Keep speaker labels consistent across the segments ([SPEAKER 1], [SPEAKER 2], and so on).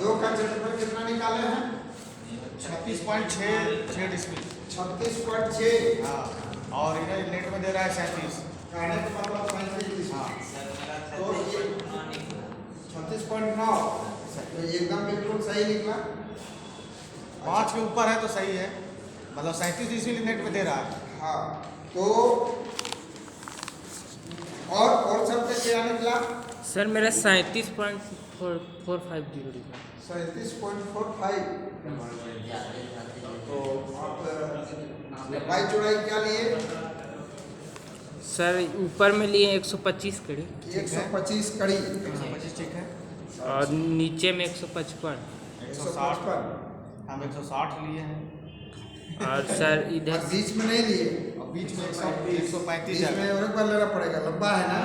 [SPEAKER 1] 2 का क्षेत्रफल कितना निकाले हैं?
[SPEAKER 2] 36.6 डिस्मिल।
[SPEAKER 1] 36.6।
[SPEAKER 2] हाँ, और इन्हें नेट में दे रहा है 37।
[SPEAKER 1] कहने का मतलब 37।
[SPEAKER 2] हाँ,
[SPEAKER 1] तो ये 36.9 तो एकदम बिल्कुल सही निकला।
[SPEAKER 2] 5 के ऊपर है तो सही है, मतलब 37 डिस्मिल नेट में दे रहा है।
[SPEAKER 1] हाँ, तो और सब पे क्या निकला?
[SPEAKER 3] सर मेरा 37.450 निकला।
[SPEAKER 1] 37.45। तो आप लंबाई चौड़ाई क्या लिए?
[SPEAKER 3] सर ऊपर में लिए 125 कड़ी
[SPEAKER 1] 125 कड़ी।
[SPEAKER 2] 125 ठीक है।
[SPEAKER 3] और नीचे में 155
[SPEAKER 2] 160 हम 160 लिए हैं।
[SPEAKER 3] और सर इधर
[SPEAKER 1] और बीच में नहीं लिए?
[SPEAKER 2] और बीच में 135
[SPEAKER 1] बीच में और एक बार लेना पड़ेगा, लंबा है ना,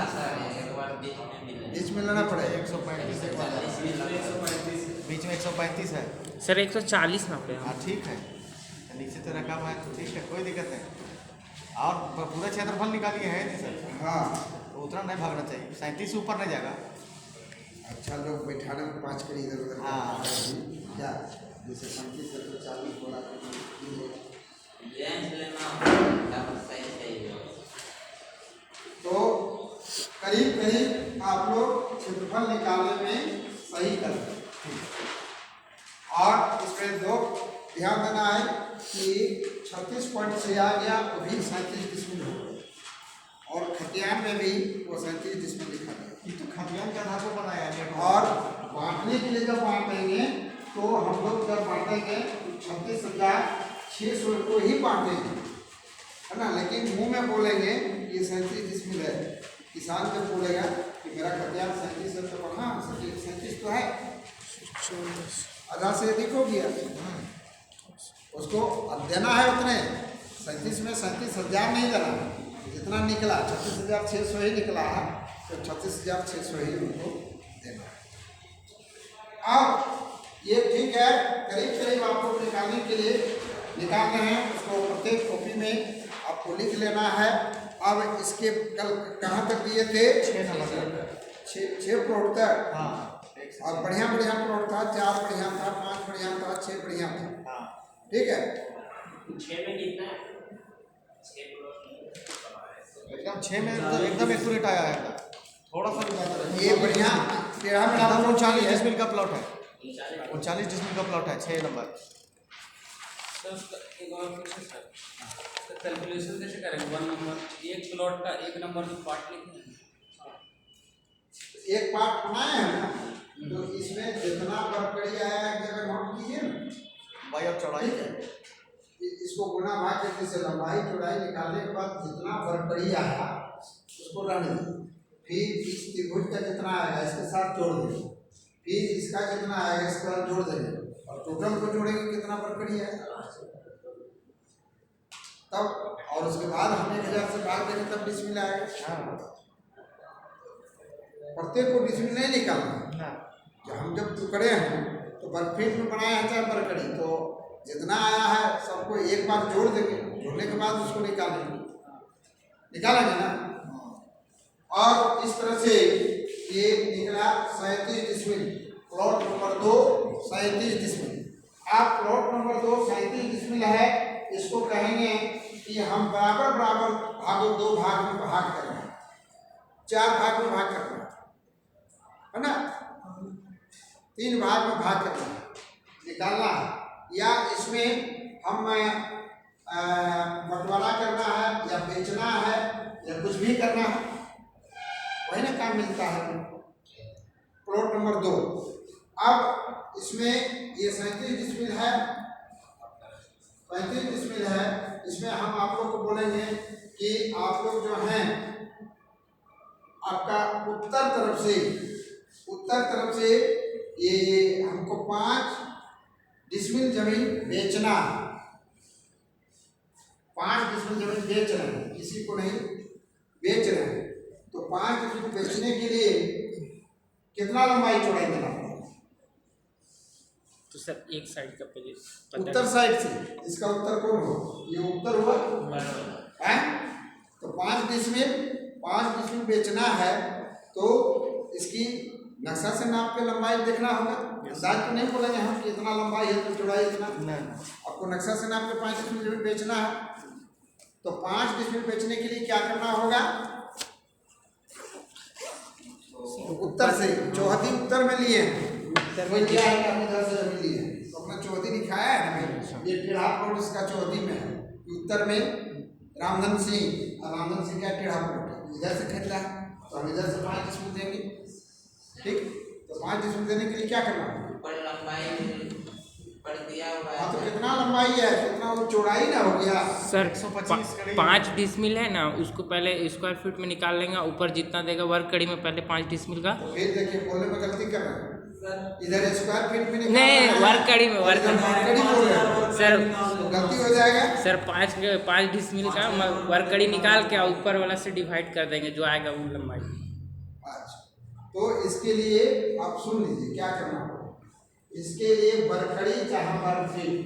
[SPEAKER 1] बीच में लेना पड़ेगा।
[SPEAKER 2] 135 बीच में 135 है।
[SPEAKER 3] सर 140 नापे
[SPEAKER 2] हाँ ठीक है, नीचे तो रखा हुआ है तो ठीक है, कोई दिक्कत नहीं। और पूरा क्षेत्रफल निकालिए है नहीं सर?
[SPEAKER 1] हाँ,
[SPEAKER 2] तो उतना नहीं भागना चाहिए, 37 से ऊपर नहीं जाएगा।
[SPEAKER 1] अच्छा लोग बैठाने में 5 कड़ी इधर उधर
[SPEAKER 2] हाँ।
[SPEAKER 1] क्या जैसे 35 है तो 40 बोला तो करीब करीब आप लोग क्षेत्रफल निकालने में सही कर। और इसमें दो ध्यान देना है कि 36.6 आ गया तो भी 37 डिस्मिल हो गया, और खतियान में भी वो 37 डिस्मिल लिखा गया।
[SPEAKER 2] ये तो खतियान का आधार पर बनाया है।
[SPEAKER 1] और बांटने के लिए जब बांटेंगे तो हम लोग जब बांटेंगे 36,600 को ही बांटेंगे, है ना, लेकिन मुंह में बोलेंगे ये 37 डिस्मिल है। किसान जब बोलेगा कि मेरा खतियान 37 है तो हाँ 37 तो है, आधा से अधिक हो गया, उसको अब देना है उतने 37 में 37,000 नहीं देना, जितना निकला 36,600 ही निकला है तो 36,600 ही उनको देना है। अब ये ठीक है, करीब करीब आपको निकालने के लिए निकालना है, उसको प्रत्येक कॉपी में आपको लिख लेना है। अब इसके कल कहाँ तक दिए थे?
[SPEAKER 2] 6 नंबर
[SPEAKER 1] 6 प्लॉट तक।
[SPEAKER 2] हाँ,
[SPEAKER 1] और बढ़िया बढ़िया प्लॉट था, 4 बढ़िया था, 5 बढ़िया था, 6 बढ़िया था।
[SPEAKER 2] हाँ
[SPEAKER 1] ठीक है,
[SPEAKER 3] 6 में कितना है?
[SPEAKER 2] एकदम 6 में तो एकदम एक्यूरेट आया है एकदम, थोड़ा सा भी ज्यादा नहीं।
[SPEAKER 1] ये बढ़िया टेढ़ा मेढ़ा
[SPEAKER 2] एकदम 39
[SPEAKER 1] है।
[SPEAKER 2] डिस्मिल का प्लॉट है, 39 डिस्मिल का प्लॉट है 6 नंबर।
[SPEAKER 4] कैलकुलेशन कैसे करेंगे? 1 नंबर एक प्लॉट का 1 नंबर जो पार्ट लिखे हैं,
[SPEAKER 1] एक पार्ट बनाए हैं ना, तो इसमें जितना बरकड़ी आया है एक जगह नोट कीजिए ना
[SPEAKER 2] भाई अब चौड़ाई
[SPEAKER 1] ठीक है। इसको गुना भाग करने से लंबाई चौड़ाई निकालने के बाद जितना बरकड़ी आया उसको रहने दीजिए, फिर इस त्रिभुज का जितना आएगा इसके साथ जोड़ देंगे, फिर इसका जितना आएगा इसके साथ जोड़ देंगे, और टोटल को जोड़ेंगे कितना बरकड़ी आएगा तब, और उसके बाद हम 1000 से भाग देंगे तब डिस्मिल आएगा। प्रत्येक को डिस्मिल नहीं निकालना, हम जब टुकड़े हैं तो बर्फीट में बनाया है चाहे बरकड़ी, तो जितना आया है सबको एक बार जोड़ देंगे, जोड़ने के बाद उसको निकालेंगे ना। और इस तरह से ये निकला 37 डिस्मिल, प्लॉट नंबर 2 37 डिस्मिल। आप प्लॉट नंबर 2 37 डिस्मिल है, इसको कहेंगे कि हम बराबर बराबर भागो 2 भाग में भाग करना है, 4 भाग में भाग करना है ना, 3 भाग में भाग करना है, निकालना है। या इसमें हम बंटवारा करना है या बेचना है या कुछ भी करना है, वही ना काम मिलता है। प्लॉट नंबर 2, अब इसमें ये 37 डिस्मिल है, 35 डिस्मिल है, इसमें हम आप लोग को बोलेंगे कि आप लोग जो हैं आपका उत्तर तरफ से ये हमको 5 डिस्मिल जमीन बेचना, 5 डिस्मिल जमीन बेच रहे हैं, किसी को नहीं बेच रहे हैं, तो 5 डिस्मिल बेचने के लिए कितना लंबाई चौड़ाई देना पड़ेगा?
[SPEAKER 3] तो सर एक साइड का पेज
[SPEAKER 1] उत्तर साइड से, इसका उत्तर कौन हो? ये उत्तर हुआ है। तो 5 डिस्मिल बेचना है तो इसकी नक्शा से नाप के लंबाई देखना होगा। अंदाज तो नहीं बोलेंगे हम कि इतना लंबाई है तो चौड़ाई इतना। आपको नक्शा से नाप के 5 डिसमिल जमीन बेचना है तो 5 डिसमिल बेचने के लिए क्या करना होगा? उत्तर से चौहदी उत्तर में लिए वही क्या है कि इधर से जमीन लिए तो अपना चौहदी दिखाया है ना। ये टेढ़ा प्लॉट इसका चौहदी में है। उत्तर में रामधन सिंह और रामधन सिंह का टेढ़ा प्लॉट इधर से खरीदा है तो हम इधर से 5 डिसमिल देंगे। ठीक, तो 5 डिसमिल देने के लिए क्या करना है?
[SPEAKER 5] पर लंबाई पर दिया हुआ
[SPEAKER 1] हाँ,
[SPEAKER 5] है
[SPEAKER 1] तो कितना लंबाई है कितना वो चौड़ाई ना हो गया।
[SPEAKER 3] सर
[SPEAKER 2] 125 कड़ी
[SPEAKER 3] 5 डिसमिल है ना, उसको पहले स्क्वायर फीट में निकाल लेंगे, ऊपर जितना देगा वर्ग कड़ी में पहले 5 डिसमिल का।
[SPEAKER 1] फिर देखिए बोलने में गलती कर रहे हैं। इधर स्क्वायर फीट में निकालना
[SPEAKER 3] नहीं,
[SPEAKER 1] है,
[SPEAKER 3] वर्ग कड़ी में, वर्ग
[SPEAKER 1] इधर वर्ग कड़ी बोल रहे हैं।
[SPEAKER 3] सर
[SPEAKER 1] तो गलती हो जाएगा।
[SPEAKER 3] सर 5 डिसमिल का वर्ग कड़ी निकाल के और ऊपर वाला से डिवाइड कर देंगे जो आएगा वो लंबाई।
[SPEAKER 1] अच्छा, तो इसके लिए आप सुन लीजिए क्या करना होगा। इसके लिए बरखड़ी चाहे वर्ग फीट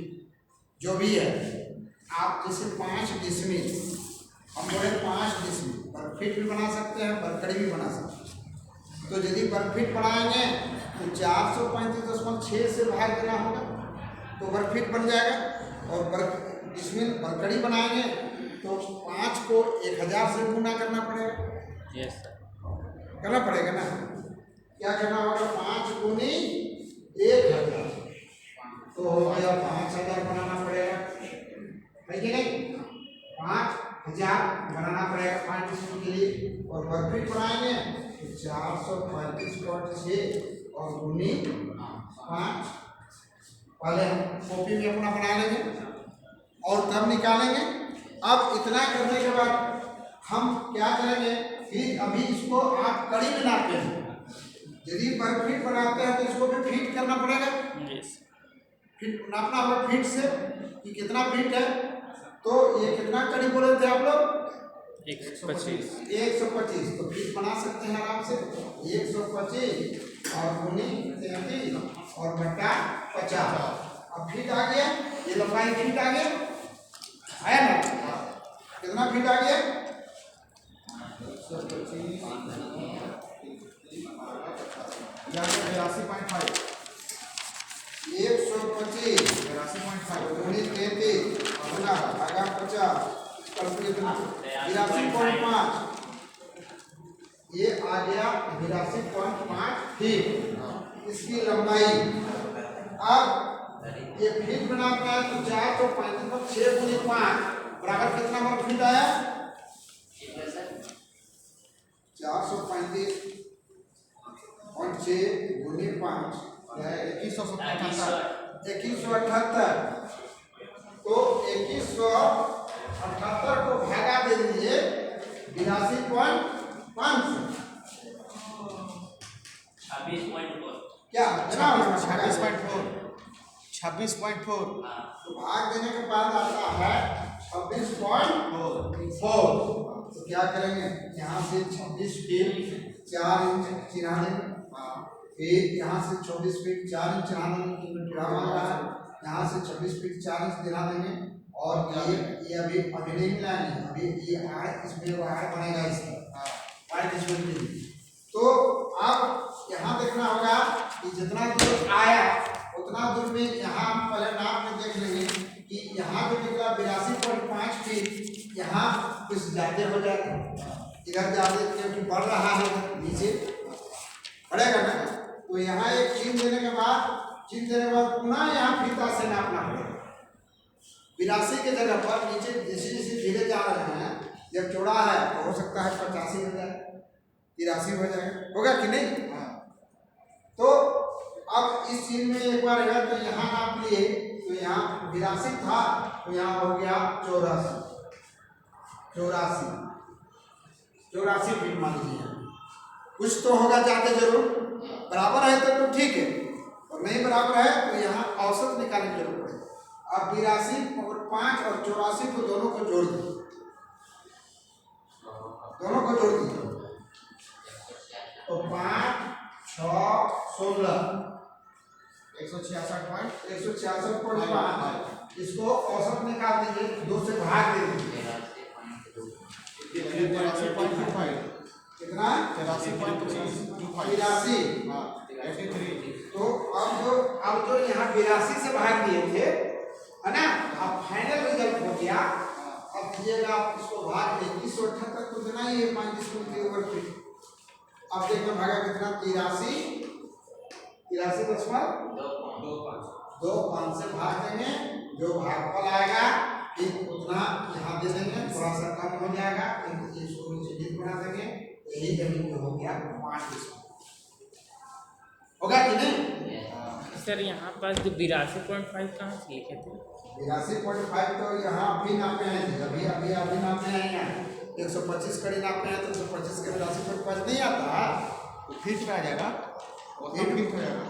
[SPEAKER 1] जो भी है, आप जैसे 5 डिसमिल हम बोले 5 डिसमिल वर्ग फीट भी बना सकते हैं, बरखड़ी भी बना सकते हैं। तो यदि वर्ग फीट बनाएंगे तो 435.6 से भाग देना होगा तो वर्ग फीट बन जाएगा। और वर्ग डिसमिल बरखड़ी बनाएंगे तो 5 को 1000 से गुना करना पड़ेगा।
[SPEAKER 3] यस सर,
[SPEAKER 1] करना पड़ेगा ना। क्या करना होगा? 5 गुनी 1000 तो हो गया 5000 बनाना पड़ेगा, है कि नहीं? 5000 बनाना पड़ेगा 5 डिसमिल के लिए। और वर्ग फीट बनाएंगे तो 435.6 और गुनी 5 पहले हम कॉपी में अपना बना लेंगे और तब निकालेंगे। अब इतना करने के बाद हम क्या करेंगे? फिर अभी इसको आप कड़ी में नापते हैं। यदि वर्ग फीट बनाते हैं तो इसको भी फीट करना पड़ेगा।
[SPEAKER 3] यस
[SPEAKER 1] फीट नापना होगा फीट से कि कितना फीट है। तो ये कितना कड़ी बोले थे आप लोग?
[SPEAKER 3] 125।
[SPEAKER 1] 125 तो फीट बना सकते हैं आराम से। 125 और गुनी 33 और बटा 50। अब फीट आ गया, ये लंबाई फीट आ गया है ना। कितना फीट आ गया? 125 गुनी 33 गुना भागा 50 कैलकुलेट 82.5 ये आ गया 82.5 फीट इसकी लंबाई। अब ये फीट बनाते हैं तो 435.6 गुनी 5 बराबर कितना वर्ग फीट आया? 435.6 गुनी 5 2178। तो 2178 को भागा दे दीजिए 82.5 से।
[SPEAKER 4] 26.4
[SPEAKER 1] क्या कितना होगा?
[SPEAKER 2] 26.4
[SPEAKER 1] तो भाग देने के बाद आता है 26.4। तो क्या करेंगे? यहाँ से 26 फीट 4 इंच चिन्हा देंगे। फिर यहाँ से 24 फीट 4 इंच चिन्हा देंगे क्योंकि मांग रहा है। यहाँ से 26 फीट 4 इंच दिना देंगे। और ये अभी नहीं मिलाएंगे, अभी ये आड़ इसमें वो आड़ बनेगा इसका आड़ डिसमिल के लिए। तो अब यहाँ देखना होगा कि जितना दूर आया उतना दूर में यहाँ हम पहले नाप में देख लेंगे कि यहाँ जो निकला 82.5 फीट यहाँ कुछ ज़्यादा हो जाएगा। इधर ज़्यादा क्योंकि बढ़ रहा है नीचे बढ़ेगा ना। तो यहाँ एक चिन्ह देने के बाद पुनः यहाँ फीता से नापना पड़ेगा। 82 के जगह पर नीचे जैसे जैसे धीरे जा रहे हैं, जब चौड़ा है तो हो सकता है 85 हो जाए, 83 हो जाएगा, होगा कि नहीं? तो अब इस चीज में एक बार है तो यहाँ नाप लिए तो यहाँ 82 था तो यहाँ हो गया 84 फीट मान लीजिए। कुछ तो होगा जाते जरूर, बराबर है तो ठीक है और नहीं बराबर है तो यहाँ औसत निकालने की जरूरत पड़ेगी। अब 82 और 5 और 84 को दोनों को जोड़ दीजिए, तो 5 6 16 166.5 इसको औसत निकाल दीजिए, 2 से भाग दे दीजिए कितना 83
[SPEAKER 2] हाँ 83।
[SPEAKER 1] तो अब जो यहाँ 82 से भाग दिए थे है ना, अब फाइनल रिजल्ट हो गया। अब दीजिएगा आप इसको भाग 2178 को देना ही है 5 डिस्मिल के ऊपर फिट। अब देखना भागा कितना 83.25 से भाग देंगे, जो भागफल आएगा फिर उतना यहाँ दे देंगे, थोड़ा सा कम हो जाएगा, इसको नीचे बना देंगे। यही जमीन में हो गया 5 डिस्मिल। होगा कि नहीं?
[SPEAKER 3] सर यहाँ पास जो 82.5 कहाँ से लिखे थे?
[SPEAKER 1] 82.5 तो यहाँ अभी नापे हैं, अभी नापे हैं यहाँ 125 कड़ी नापे हैं, तो 125 के 82.5 नहीं आता।
[SPEAKER 2] फिट में आ जाएगा, वो तो फिट हो जाएगा।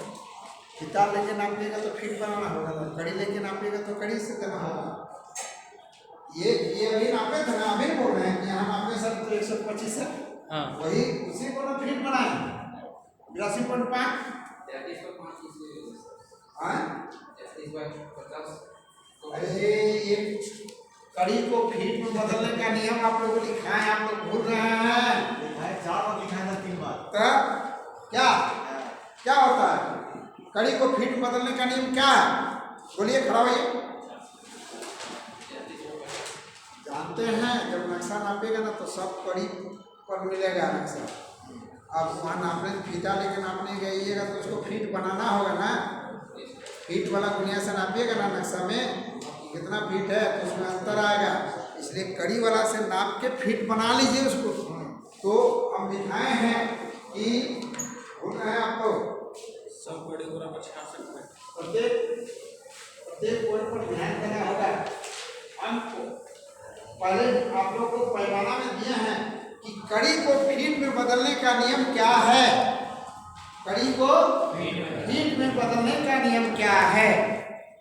[SPEAKER 1] किताब लेके नापिएगा तो फिट बनाना होगा, कड़ी लेके नापिएगा तो कड़ी से देना होगा। ये अभी नापे थे ना, अभी बोल रहे हैं कि यहाँ नापे सर तो 125 है।
[SPEAKER 3] हाँ
[SPEAKER 1] वही उसी को ना फिट बनाए 82.5। हाँ अरे ये कड़ी को फीट में बदलने का नियम आप लोगों को लिखा है, आप लोग भूल रहे हैं।
[SPEAKER 2] 4 बार लिखा था 3 बार।
[SPEAKER 1] तब क्या होता है कड़ी को फीट में बदलने का नियम क्या है? बोलिए, खड़ा होइए। जानते हैं जब नक्शा नापेगा ना तो सब कड़ी पर मिलेगा नक्शा। अब वहाँ नापने फीता लेके नापने जाइएगा तो उसको फीट बनाना होगा ना, फीट वाला दुनिया से नापिएगा ना नक्शा में कितना फीट है तो उसमें अंतर आएगा। इसलिए कड़ी वाला से नाप के फीट बना लीजिए उसको। तो हम दिखाए हैं कि बोल रहे हैं आपको
[SPEAKER 4] सब बड़े बराबर छा सकते हैं।
[SPEAKER 1] प्रत्येक पॉइंट पर ध्यान देना होगा। अंक पहले आप लोग को पैमाना में दिए हैं कि कड़ी को फीट में बदलने का नियम क्या है। कड़ी को फीट में बदलने का नियम क्या है?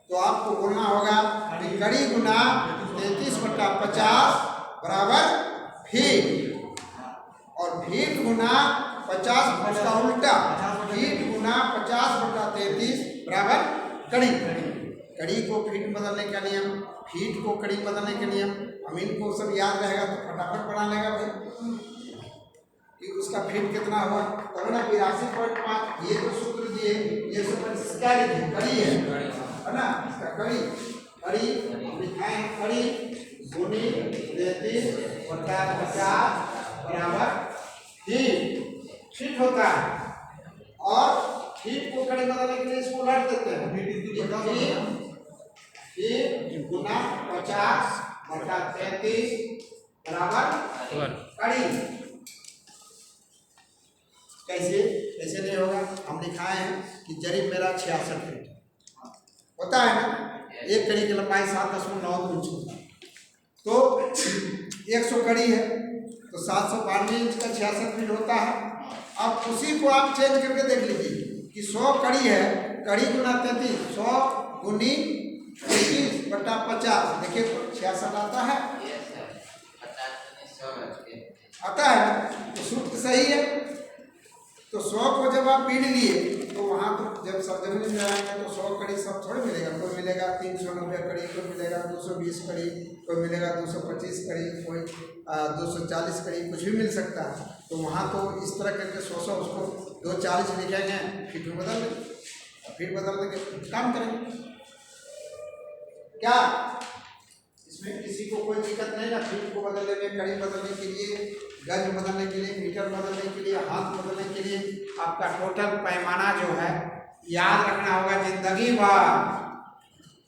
[SPEAKER 1] तो आपको बोलना होगा कि कड़ी गुना 33/50 बराबर फीट, और फीट गुना 50 उसका उल्टा, फीट गुना 50/33 बराबर कड़ी। कड़ी को फीट बदलने का नियम, फीट को कड़ी बदलने का नियम, हम इनको सब याद रहेगा तो फटाफट बना लेगा भाई कि उसका फीट कितना हुआ। तब ना 82.5 ये तो सूत्र दिए, ये सूत्र क्या लिखे कड़ी है ना, इसका कड़ी लिखाए हैं कड़ी गुनी 33/50 बराबर फीट होता है। और फीट को कड़ी बदलने के लिए इसको उलट देते हैं, फीट गुना 50/33 बराबर कड़ी। कैसे नहीं होगा? हम लिखाए हैं कि जरीब मेरा 66 फीट होता है ना, एक कड़ी की लंबाई 7.9 इंच होता है, तो 100 कड़ी है तो 792 इंच का 66 फीट होता है। अब उसी को आप चेंज करके देख लीजिए कि 100 कड़ी है, कड़ी गुना 33, 100 गुनी 33/50, देखिए 66 आता है तो सूत्र सही है। तो 100 को जब आप पीढ़ लिए तो वहाँ तो जब सब जमीन में आएंगे तो 100 कड़ी सब थोड़ी मिलेगा। कोई मिलेगा 390 कड़ी, कोई मिलेगा 220 कड़ी, कोई मिलेगा 225 कड़ी, कोई 240 कड़ी, कुछ भी मिल सकता है। तो वहाँ तो इस तरह करके 100 उसको 240 लिखेंगे, फीट में बदल देंगे, फीट बदल देंगे, काम करेंगे। क्या इसमें किसी को कोई दिक्कत नहीं ना? फीट को बदलने में, कड़ी बदलने के लिए, गज बदलने के लिए, मीटर बदलने के लिए, हाथ बदलने के लिए आपका टोटल पैमाना जो है याद रखना होगा जिंदगी भर।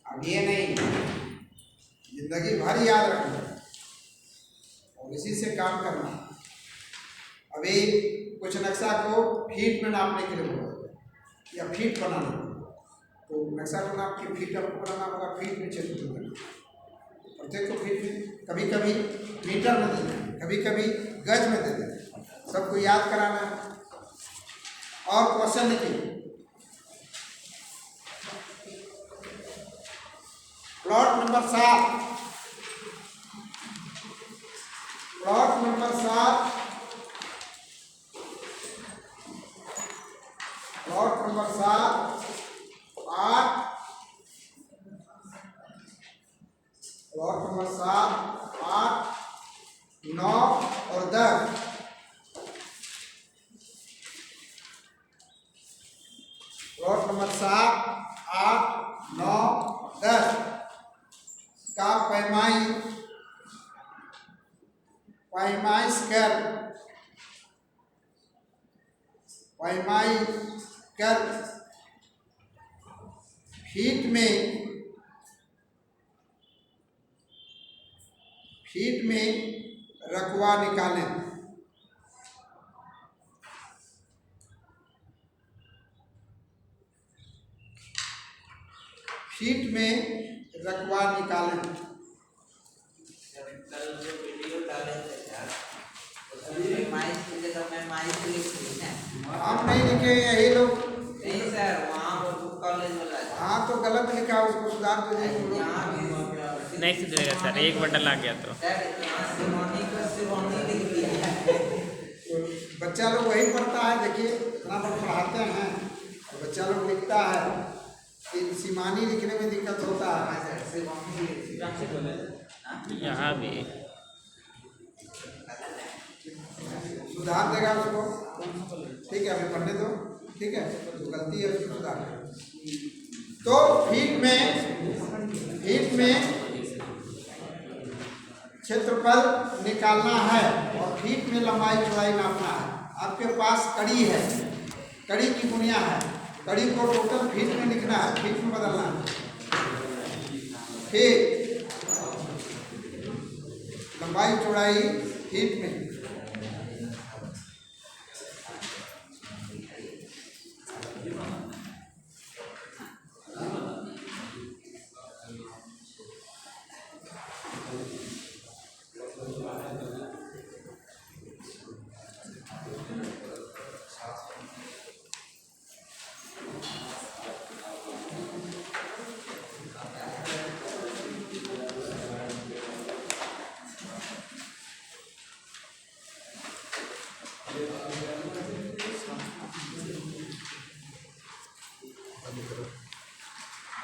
[SPEAKER 1] अब ये नहीं, जिंदगी भर याद रखना और इसी से काम करना। अभी कुछ नक्शा को फीट में नापने के लिए बोला या फीट बनाना, तो नक्शा को नाप के फीट आपको बनाना होगा, फीट में चेक करना, प्रत्येक को फीट में, कभी कभी मीटर में दे दें, कभी कभी गज में दे दें, सबको याद कराना है। और क्वेश्चन लिखिए, plot number 7, plot number 7, plot number 7, 8, plot number 7, 8, 9 और 10 फीट में रकवा निकालें। फीट में रकवा निकालें।
[SPEAKER 5] कल जो वीडियो डाले थे सर, उसमें माइक की जगह मैं माइक लिख दी ना।
[SPEAKER 1] हम नहीं लिखे, यही लोग।
[SPEAKER 5] नहीं सर, वहाँ वो कॉलेज वाला है।
[SPEAKER 1] हाँ तो गलत लिखा, उसको सुधार दो।
[SPEAKER 5] यहाँ भी
[SPEAKER 3] नहीं सुधरेगा सर, एक बटन आ गया तो।
[SPEAKER 5] सर यहाँ सिवानी को सिवानी लिख दिया है।
[SPEAKER 1] बच्चा लोग वही पढ़ता है, देखिए इतना बड़ा पढ़ाते हैं तो बच्चा लोग लिखता है कि सीमानी लिखने में दिक्कत होता है।
[SPEAKER 5] हाँ सर, सिवानी लिख दिया।
[SPEAKER 3] यहाँ भी
[SPEAKER 1] सुधार देगा उसको, ठीक है, अभी पढ़ने दो, ठीक है, जो गलती है उसको सुधार। तो फीट में क्षेत्रफल निकालना है और फीट में लंबाई चौड़ाई नापना है। आपके पास कड़ी है, कड़ी की गुणिया है, कड़ी को टोटल फीट में लिखना है, फीट में बदलना है। फिर लंबाई चौड़ाई फीट में